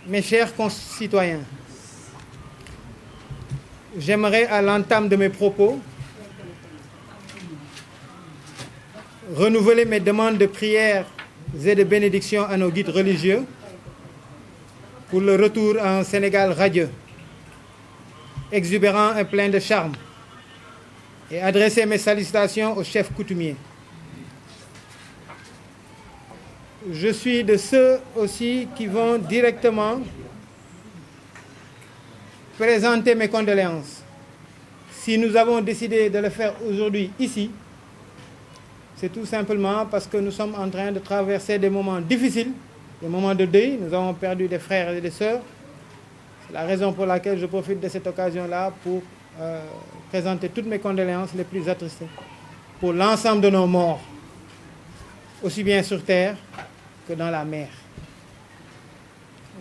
Mes chers concitoyens, j'aimerais à l'entame de mes propos renouveler mes demandes de prière et de bénédiction à nos guides religieux pour le retour à un Sénégal radieux, exubérant et plein de charme, et adresser mes salutations aux chefs coutumiers. Je suis de ceux aussi qui vont directement présenter mes condoléances. Si nous avons décidé de le faire aujourd'hui ici, c'est tout simplement parce que nous sommes en train de traverser des moments difficiles, des moments de deuil. Nous avons perdu des frères et des sœurs. C'est la raison pour laquelle je profite de cette occasion-là pour présenter toutes mes condoléances les plus attristées pour l'ensemble de nos morts, aussi bien sur terre que dans la mer.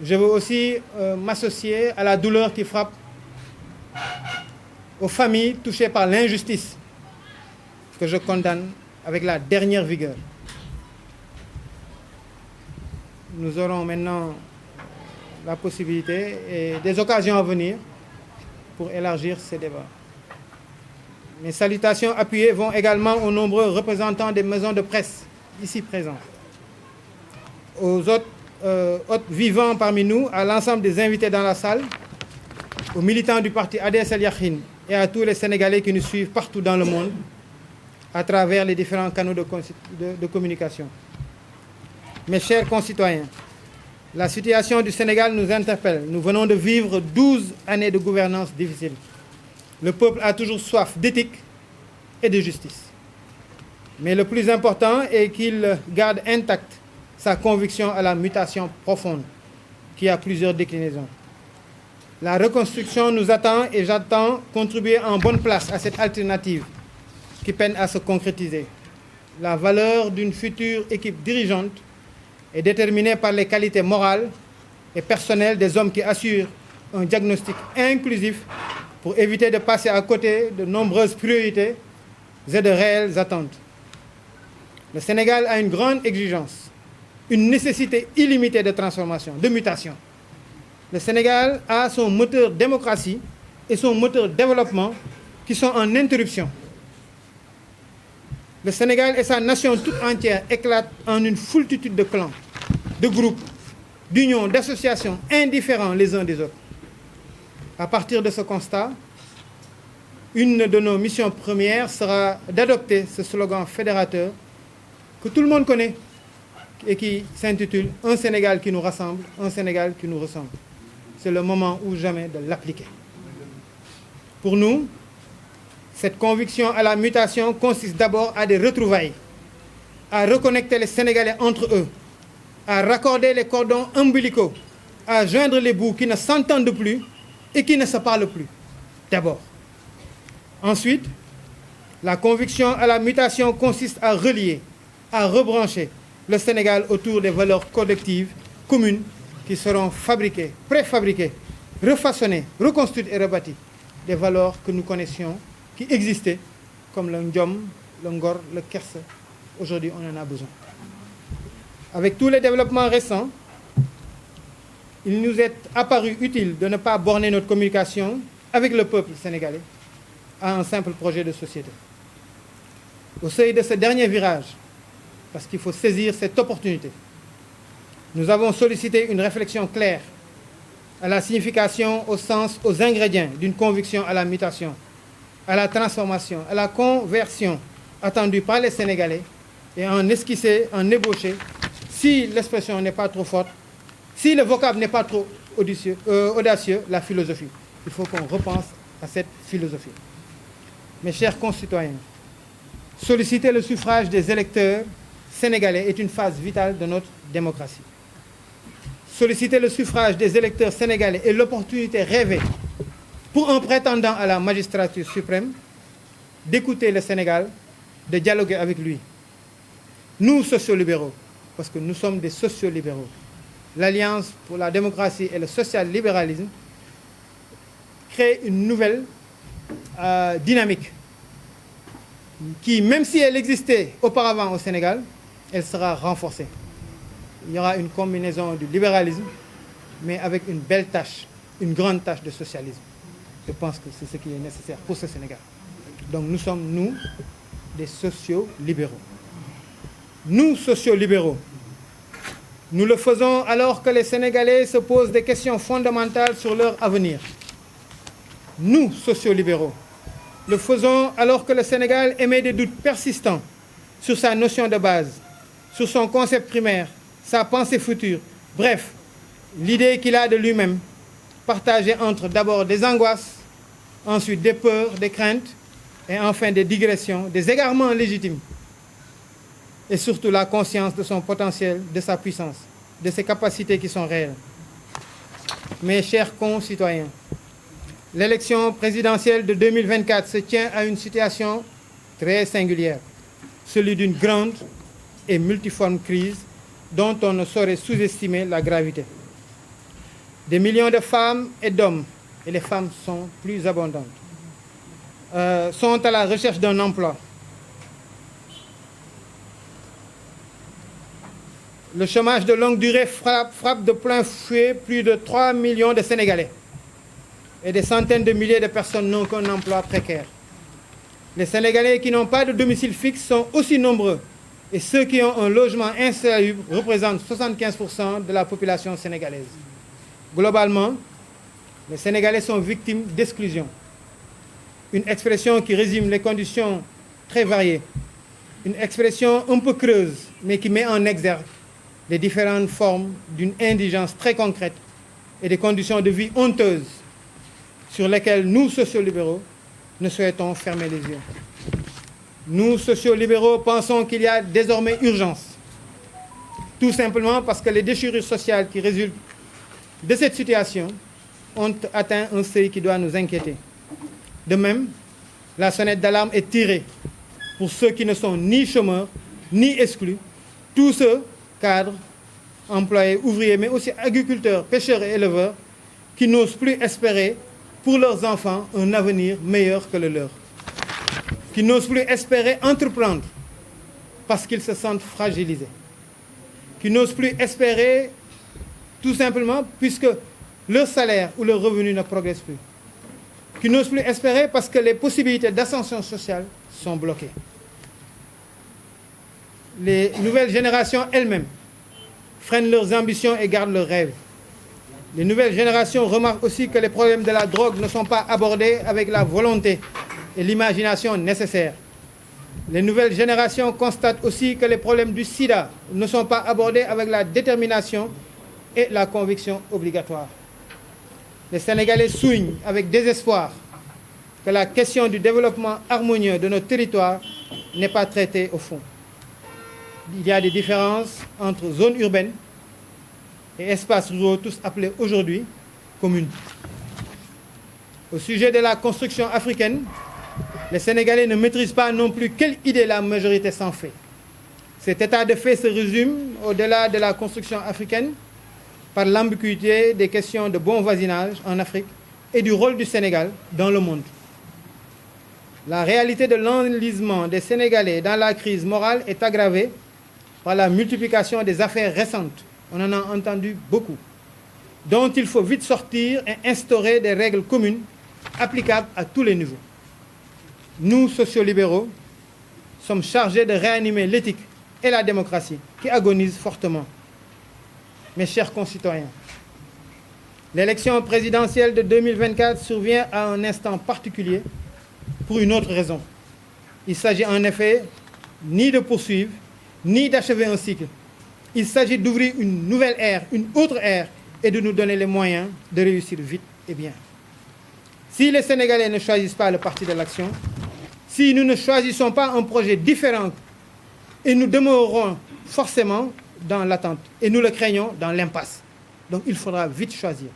Je veux aussi m'associer à la douleur qui frappe aux familles touchées par l'injustice, que je condamne avec la dernière vigueur. Nous aurons maintenant la possibilité et des occasions à venir pour élargir ces débats. Mes salutations appuyées vont également aux nombreux représentants des maisons de presse ici présents, aux hôtes vivants parmi nous, à l'ensemble des invités dans la salle, aux militants du parti ADS El Yakhine et à tous les Sénégalais qui nous suivent partout dans le monde à travers les différents canaux de communication. Mes chers concitoyens, la situation du Sénégal nous interpelle. Nous venons de vivre 12 années de gouvernance difficile. Le peuple a toujours soif d'éthique et de justice. Mais le plus important est qu'il garde intacte sa conviction à la mutation profonde qui a plusieurs déclinaisons. La reconstruction nous attend et j'attends contribuer en bonne place à cette alternative qui peine à se concrétiser. La valeur d'une future équipe dirigeante est déterminée par les qualités morales et personnelles des hommes qui assurent un diagnostic inclusif pour éviter de passer à côté de nombreuses priorités et de réelles attentes. Le Sénégal a une grande exigence, une nécessité illimitée de transformation, de mutation. Le Sénégal a son moteur démocratie et son moteur développement qui sont en interruption. Le Sénégal et sa nation toute entière éclatent en une foultitude de clans, de groupes, d'unions, d'associations, indifférents les uns des autres. À partir de ce constat, une de nos missions premières sera d'adopter ce slogan fédérateur que tout le monde connaît et qui s'intitule « Un Sénégal qui nous rassemble, un Sénégal qui nous ressemble ». C'est le moment ou jamais de l'appliquer. Pour nous, cette conviction à la mutation consiste d'abord à des retrouvailles, à reconnecter les Sénégalais entre eux, à raccorder les cordons ombilicaux, à joindre les bouts qui ne s'entendent plus et qui ne se parlent plus, d'abord. Ensuite, la conviction à la mutation consiste à relier, à rebrancher le Sénégal autour des valeurs collectives communes qui seront fabriquées, préfabriquées, refaçonnées, reconstruites et rebâties. Des valeurs que nous connaissions, qui existaient, comme le Ndiom, le Ngor, le Kerse. Aujourd'hui, on en a besoin. Avec tous les développements récents, il nous est apparu utile de ne pas borner notre communication avec le peuple sénégalais à un simple projet de société. Au seuil de ce dernier virage, parce qu'il faut saisir cette opportunité, nous avons sollicité une réflexion claire à la signification, au sens, aux ingrédients d'une conviction à la mutation, à la transformation, à la conversion attendue par les Sénégalais et en esquisser, en ébaucher, si l'expression n'est pas trop forte, si le vocable n'est pas trop audacieux, la philosophie. Il faut qu'on repense à cette philosophie. Mes chers concitoyens, solliciter le suffrage des électeurs sénégalais est une phase vitale de notre démocratie. Solliciter le suffrage des électeurs sénégalais est l'opportunité rêvée pour un prétendant à la magistrature suprême d'écouter le Sénégal, de dialoguer avec lui. Nous, sociolibéraux, parce que nous sommes des sociolibéraux, l'Alliance pour la démocratie et le social-libéralisme crée une nouvelle dynamique. qui, même si elle existait auparavant au Sénégal, elle sera renforcée. Il y aura une combinaison du libéralisme, mais avec une belle tâche, une grande tâche de socialisme. Je pense que c'est ce qui est nécessaire pour ce Sénégal. Donc nous sommes, nous, des sociaux-libéraux. Nous, sociaux-libéraux, nous le faisons alors que les Sénégalais se posent des questions fondamentales sur leur avenir. Nous, sociaux-libéraux, le faisons alors que le Sénégal émet des doutes persistants sur sa notion de base, sur son concept primaire, sa pensée future, bref, l'idée qu'il a de lui-même, partagée entre d'abord des angoisses, ensuite des peurs, des craintes, et enfin des digressions, des égarements légitimes, et surtout la conscience de son potentiel, de sa puissance, de ses capacités qui sont réelles. Mes chers concitoyens, l'élection présidentielle de 2024 se tient à une situation très singulière, celui d'une grande et multiforme crise dont on ne saurait sous-estimer la gravité. Des millions de femmes et d'hommes, et les femmes sont plus abondantes, sont à la recherche d'un emploi. Le chômage de longue durée frappe de plein fouet plus de 3 millions de Sénégalais et des centaines de milliers de personnes n'ont qu'un emploi précaire. Les Sénégalais qui n'ont pas de domicile fixe sont aussi nombreux et ceux qui ont un logement insalubre représentent 75% de la population sénégalaise. Globalement, les Sénégalais sont victimes d'exclusion. Une expression qui résume les conditions très variées. Une expression un peu creuse, mais qui met en exergue les différentes formes d'une indigence très concrète et des conditions de vie honteuses sur lesquelles nous, sociolibéraux, ne souhaitons fermer les yeux. Nous, sociolibéraux, pensons qu'il y a désormais urgence. Tout simplement parce que les déchirures sociales qui résultent de cette situation ont atteint un seuil qui doit nous inquiéter. De même, la sonnette d'alarme est tirée pour ceux qui ne sont ni chômeurs, ni exclus, tous ceux, cadres, employés, ouvriers, mais aussi agriculteurs, pêcheurs et éleveurs, qui n'osent plus espérer pour leurs enfants un avenir meilleur que le leur, qui n'osent plus espérer entreprendre parce qu'ils se sentent fragilisés, qui n'osent plus espérer tout simplement puisque leur salaire ou leur revenu ne progresse plus, qui n'osent plus espérer parce que les possibilités d'ascension sociale sont bloquées. Les nouvelles générations elles-mêmes freinent leurs ambitions et gardent leurs rêves. Les nouvelles générations remarquent aussi que les problèmes de la drogue ne sont pas abordés avec la volonté et l'imagination nécessaires. Les nouvelles générations constatent aussi que les problèmes du sida ne sont pas abordés avec la détermination et la conviction obligatoire. Les Sénégalais soulignent avec désespoir que la question du développement harmonieux de notre territoire n'est pas traitée au fond. Il y a des différences entre zones urbaines et espaces ruraux, tous appelés aujourd'hui communes. Au sujet de la construction africaine, les Sénégalais ne maîtrisent pas non plus quelle idée la majorité s'en fait. Cet état de fait se résume, au-delà de la construction africaine, par l'ambiguïté des questions de bon voisinage en Afrique et du rôle du Sénégal dans le monde. La réalité de l'enlisement des Sénégalais dans la crise morale est aggravée par la multiplication des affaires récentes. On en a entendu beaucoup, dont il faut vite sortir et instaurer des règles communes applicables à tous les niveaux. Nous, sociolibéraux, sommes chargés de réanimer l'éthique et la démocratie qui agonisent fortement. Mes chers concitoyens, l'élection présidentielle de 2024 survient à un instant particulier pour une autre raison. Il s'agit en effet ni de poursuivre, ni d'achever un cycle. Il s'agit d'ouvrir une nouvelle ère, une autre ère, et de nous donner les moyens de réussir vite et bien. Si les Sénégalais ne choisissent pas le parti de l'action, si nous ne choisissons pas un projet différent, et nous demeurerons forcément dans l'attente, et nous le craignons dans l'impasse. Donc il faudra vite choisir.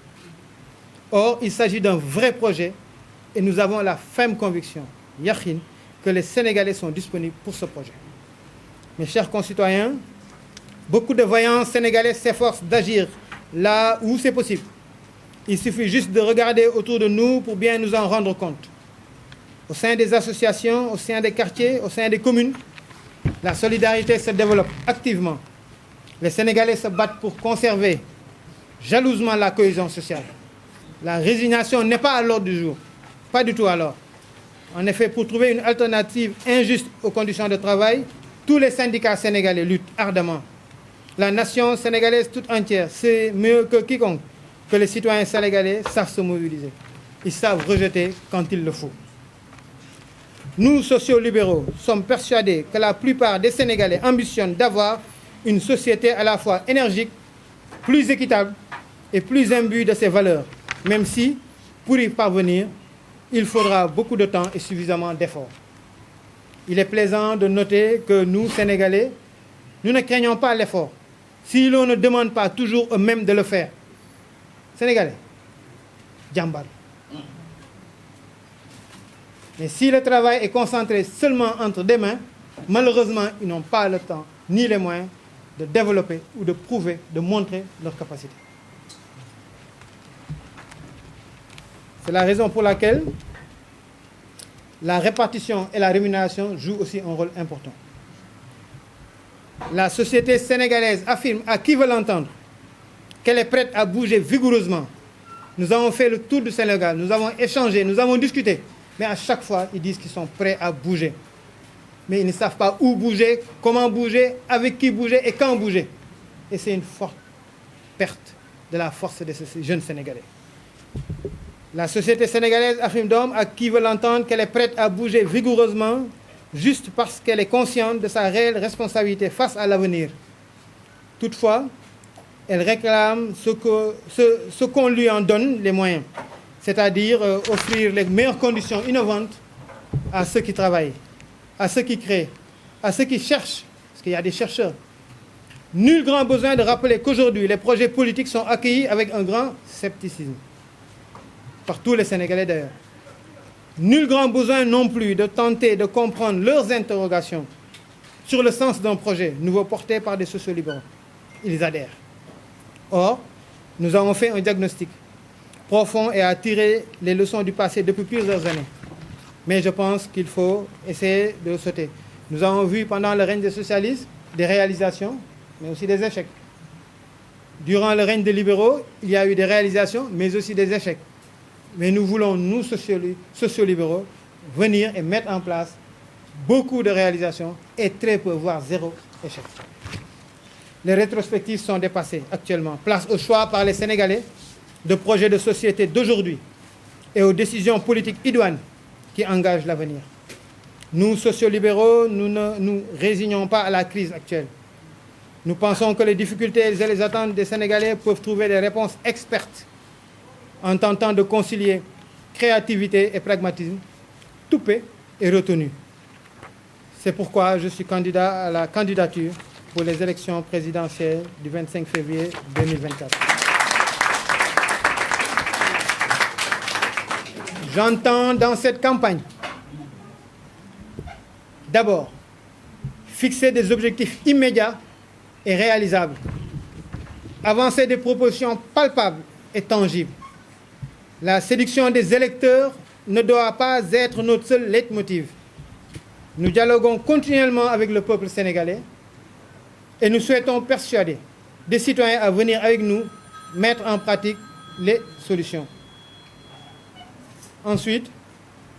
Or, il s'agit d'un vrai projet, et nous avons la ferme conviction, Yakhine, que les Sénégalais sont disponibles pour ce projet. Mes chers concitoyens, beaucoup de voyants sénégalais s'efforcent d'agir là où c'est possible. Il suffit juste de regarder autour de nous pour bien nous en rendre compte. au sein des associations, au sein des quartiers, au sein des communes. La solidarité se développe activement. Les Sénégalais se battent pour conserver jalousement la cohésion sociale. La résignation n'est pas à l'ordre du jour, pas du tout alors. En effet, pour trouver une alternative injuste aux conditions de travail, tous les syndicats sénégalais luttent ardemment. La nation sénégalaise toute entière sait mieux que quiconque que les citoyens sénégalais savent se mobiliser. Ils savent rejeter quand il le faut. Nous, sociaux-libéraux, sommes persuadés que la plupart des Sénégalais ambitionnent d'avoir une société à la fois énergique, plus équitable et plus imbue de ses valeurs, même si, pour y parvenir, il faudra beaucoup de temps et suffisamment d'efforts. Il est plaisant de noter que nous, Sénégalais, nous ne craignons pas l'effort, si l'on ne demande pas toujours eux-mêmes de le faire. Sénégalais, djambal. Mais si le travail est concentré seulement entre des mains, malheureusement, ils n'ont pas le temps ni les moyens de développer ou de prouver, de montrer leur capacité. C'est la raison pour laquelle la répartition et la rémunération jouent aussi un rôle important. La société sénégalaise affirme à qui veut l'entendre qu'elle est prête à bouger vigoureusement. Nous avons fait le tour du Sénégal, nous avons échangé, nous avons discuté, mais à chaque fois, ils disent qu'ils sont prêts à bouger. Mais ils ne savent pas où bouger, comment bouger, avec qui bouger et quand bouger. Et c'est une forte perte de la force de ces jeunes Sénégalais. La société sénégalaise affirme donc à qui veut l'entendre qu'elle est prête à bouger vigoureusement juste parce qu'elle est consciente de sa réelle responsabilité face à l'avenir. Toutefois, elle réclame ce qu'on lui en donne les moyens, c'est-à-dire offrir les meilleures conditions innovantes à ceux qui travaillent, à ceux qui créent, à ceux qui cherchent, parce qu'il y a des chercheurs. Nul grand besoin de rappeler qu'aujourd'hui, les projets politiques sont accueillis avec un grand scepticisme, par tous les Sénégalais d'ailleurs. Nul grand besoin non plus de tenter de comprendre leurs interrogations sur le sens d'un projet nouveau porté par des sociaux-libéraux. Ils adhèrent. Or, nous avons fait un diagnostic profond et à tirer les leçons du passé depuis plusieurs années. Mais je pense qu'il faut essayer de le sauter. Nous avons vu pendant le règne des socialistes des réalisations, mais aussi des échecs. Durant le règne des libéraux, il y a eu des réalisations, mais aussi des échecs. Mais nous voulons, nous, sociaux-libéraux, venir et mettre en place beaucoup de réalisations et très peu, voire zéro échec. Les rétrospectives sont dépassées actuellement. Place au choix par les Sénégalais de projets de société d'aujourd'hui et aux décisions politiques idoines qui engagent l'avenir. Nous, sociaux-libéraux, nous ne nous résignons pas à la crise actuelle. Nous pensons que les difficultés et les attentes des Sénégalais peuvent trouver des réponses expertes en tentant de concilier créativité et pragmatisme, toupé et retenu. C'est pourquoi je suis candidat à la candidature pour les élections présidentielles du 25 février 2024. J'entends dans cette campagne, d'abord, fixer des objectifs immédiats et réalisables, avancer des propositions palpables et tangibles. La séduction des électeurs ne doit pas être notre seul leitmotiv. Nous dialoguons continuellement avec le peuple sénégalais et nous souhaitons persuader des citoyens à venir avec nous mettre en pratique les solutions. Ensuite,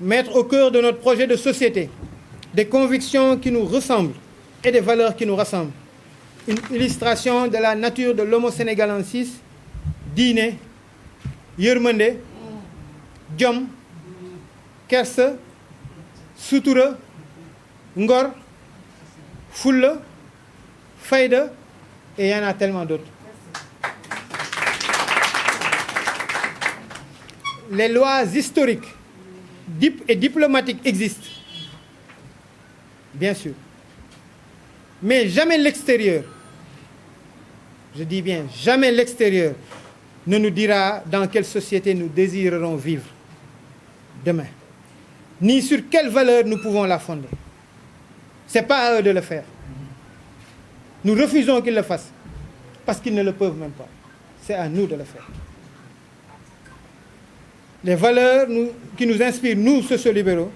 mettre au cœur de notre projet de société des convictions qui nous ressemblent et des valeurs qui nous rassemblent. Une illustration de la nature de l'homo sénégalensis, diine, yërmande, jom, kersa, sutura, ngor, fulla, fayda, et il y en a tellement d'autres. Les lois historiques et diplomatiques existent, bien sûr, mais jamais l'extérieur, je dis bien jamais l'extérieur, ne nous dira dans quelle société nous désirerons vivre demain, ni sur quelles valeurs nous pouvons la fonder. Ce n'est pas à eux de le faire. Nous refusons qu'ils le fassent, parce qu'ils ne le peuvent même pas. C'est à nous de le faire. Les valeurs qui nous inspirent, nous, sociaux-libéraux,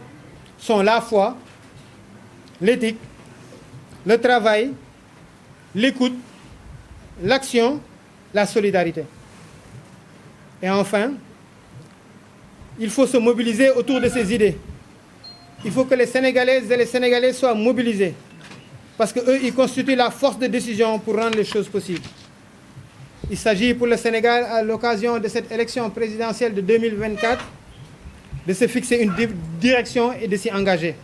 sont la foi, l'éthique, le travail, l'écoute, l'action, la solidarité. Et enfin, il faut se mobiliser autour de ces idées. Il faut que les Sénégalaises et les Sénégalais soient mobilisés, parce qu'eux, ils constituent la force de décision pour rendre les choses possibles. Il s'agit pour le Sénégal, à l'occasion de cette élection présidentielle de 2024, de se fixer une direction et de s'y engager.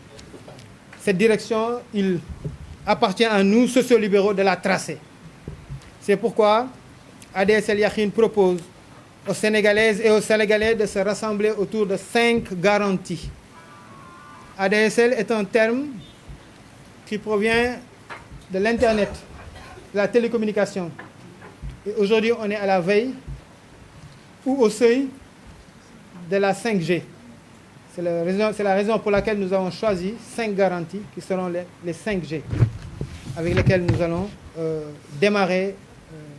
Cette direction, il appartient à nous, sociolibéraux, de la tracer. C'est pourquoi ADSL Yakhine propose aux Sénégalaises et aux Sénégalais de se rassembler autour de 5 garanties. ADSL est un terme qui provient de l'Internet, de la télécommunication. Et aujourd'hui, on est à la veille ou au seuil de la 5G. C'est la raison pour laquelle nous avons choisi 5 garanties qui seront les 5G, avec lesquelles nous allons démarrer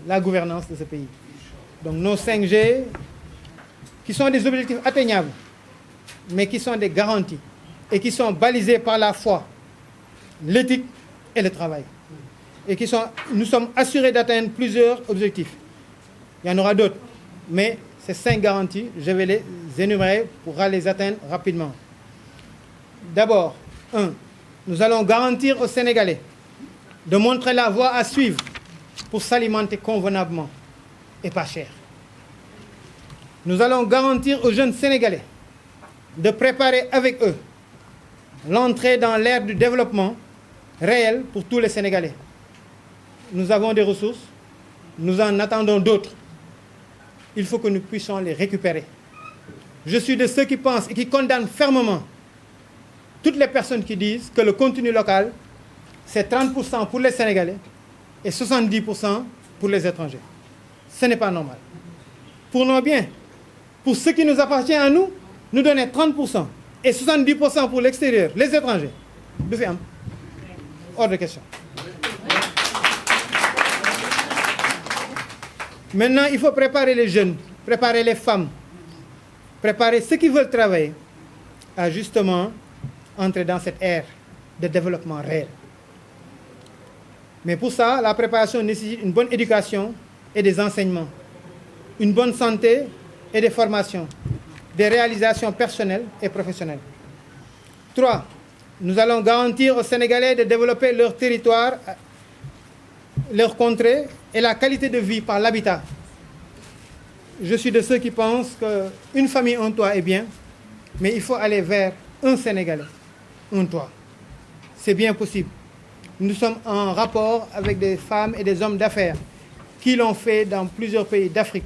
la gouvernance de ce pays. Donc nos 5G, qui sont des objectifs atteignables, mais qui sont des garanties et qui sont balisés par la foi, l'éthique et le travail. Et nous sommes assurés d'atteindre plusieurs objectifs. Il y en aura d'autres, mais ces 5 garanties, je vais les énumérer pour les atteindre rapidement. D'abord, 1. Nous allons garantir aux Sénégalais de montrer la voie à suivre pour s'alimenter convenablement et pas cher. Nous allons garantir aux jeunes Sénégalais de préparer avec eux l'entrée dans l'ère du développement réel pour tous les Sénégalais. Nous avons des ressources, nous en attendons d'autres. Il faut que nous puissions les récupérer. Je suis de ceux qui pensent et qui condamnent fermement toutes les personnes qui disent que le contenu local, c'est 30% pour les Sénégalais et 70% pour les étrangers. Ce n'est pas normal. Pour nos biens, pour ce qui nous appartient à nous, nous donner 30% et 70% pour l'extérieur, les étrangers. Hors de question. Maintenant, il faut préparer les jeunes, préparer les femmes, préparer ceux qui veulent travailler à justement entrer dans cette ère de développement réel. Mais pour ça, la préparation nécessite une bonne éducation et des enseignements, une bonne santé et des formations, des réalisations personnelles et professionnelles. 3. Nous allons garantir aux Sénégalais de développer leur territoire, leur contrée et la qualité de vie par l'habitat. Je suis de ceux qui pensent qu'une famille, un toit est bien, mais il faut aller vers un Sénégalais, un toit. C'est bien possible. Nous sommes en rapport avec des femmes et des hommes d'affaires qui l'ont fait dans plusieurs pays d'Afrique,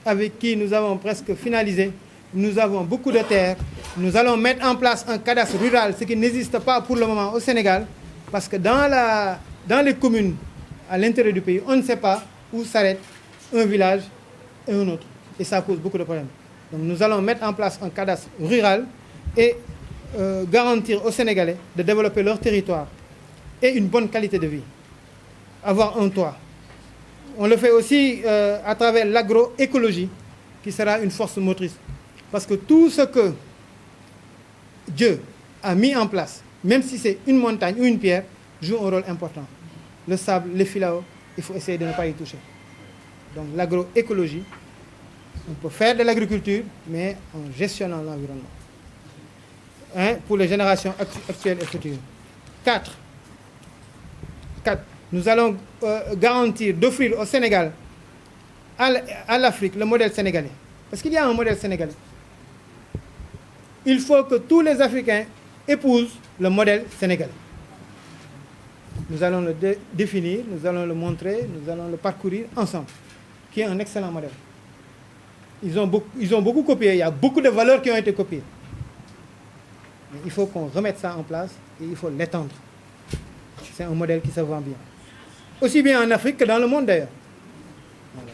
avec qui nous avons presque finalisé. Nous avons beaucoup de terres. Nous allons mettre en place un cadastre rural, ce qui n'existe pas pour le moment au Sénégal, parce que dans les communes à l'intérieur du pays, on ne sait pas où s'arrête un village et un autre. Et ça pose beaucoup de problèmes. Donc nous allons mettre en place un cadastre rural et garantir aux Sénégalais de développer leur territoire et une bonne qualité de vie. Avoir un toit. On le fait aussi à travers l'agroécologie, qui sera une force motrice. Parce que tout ce que Dieu a mis en place, même si c'est une montagne ou une pierre, joue un rôle important. Le sable, les filaos, il faut essayer de ne pas y toucher. Donc l'agroécologie, on peut faire de l'agriculture, mais en gestionnant l'environnement. Pour les générations actuelles et futures. 4. Nous allons garantir d'offrir au Sénégal, à l'Afrique, le modèle sénégalais. Parce qu'il y a un modèle sénégalais. Il faut que tous les Africains épousent le modèle sénégalais. Nous allons le définir, nous allons le montrer, nous allons le parcourir ensemble, qui est un excellent modèle. Ils ont beaucoup copié, il y a beaucoup de valeurs qui ont été copiées. Mais il faut qu'on remette ça en place et il faut l'étendre. C'est un modèle qui se vend bien. Aussi bien en Afrique que dans le monde d'ailleurs. Voilà.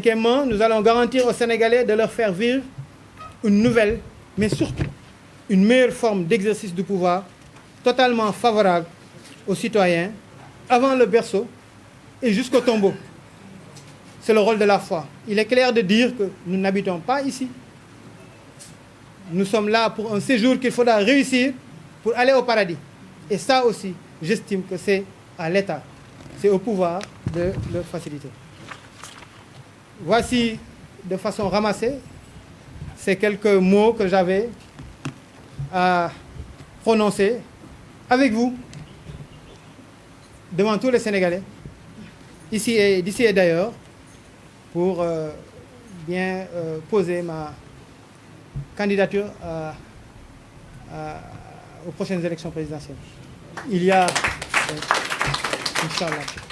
5e, nous allons garantir aux Sénégalais de leur faire vivre une nouvelle, mais surtout une meilleure forme d'exercice du pouvoir, totalement favorable aux citoyens, avant le berceau et jusqu'au tombeau. C'est le rôle de la foi. Il est clair de dire que nous n'habitons pas ici. nous sommes là pour un séjour qu'il faudra réussir pour aller au paradis. Et ça aussi, j'estime que c'est à l'État, c'est au pouvoir de le faciliter. Voici, de façon ramassée, ces quelques mots que j'avais à prononcer avec vous, devant tous les Sénégalais, d'ici et d'ailleurs, pour bien poser ma candidature aux prochaines élections présidentielles. Il y a, Inch'Allah.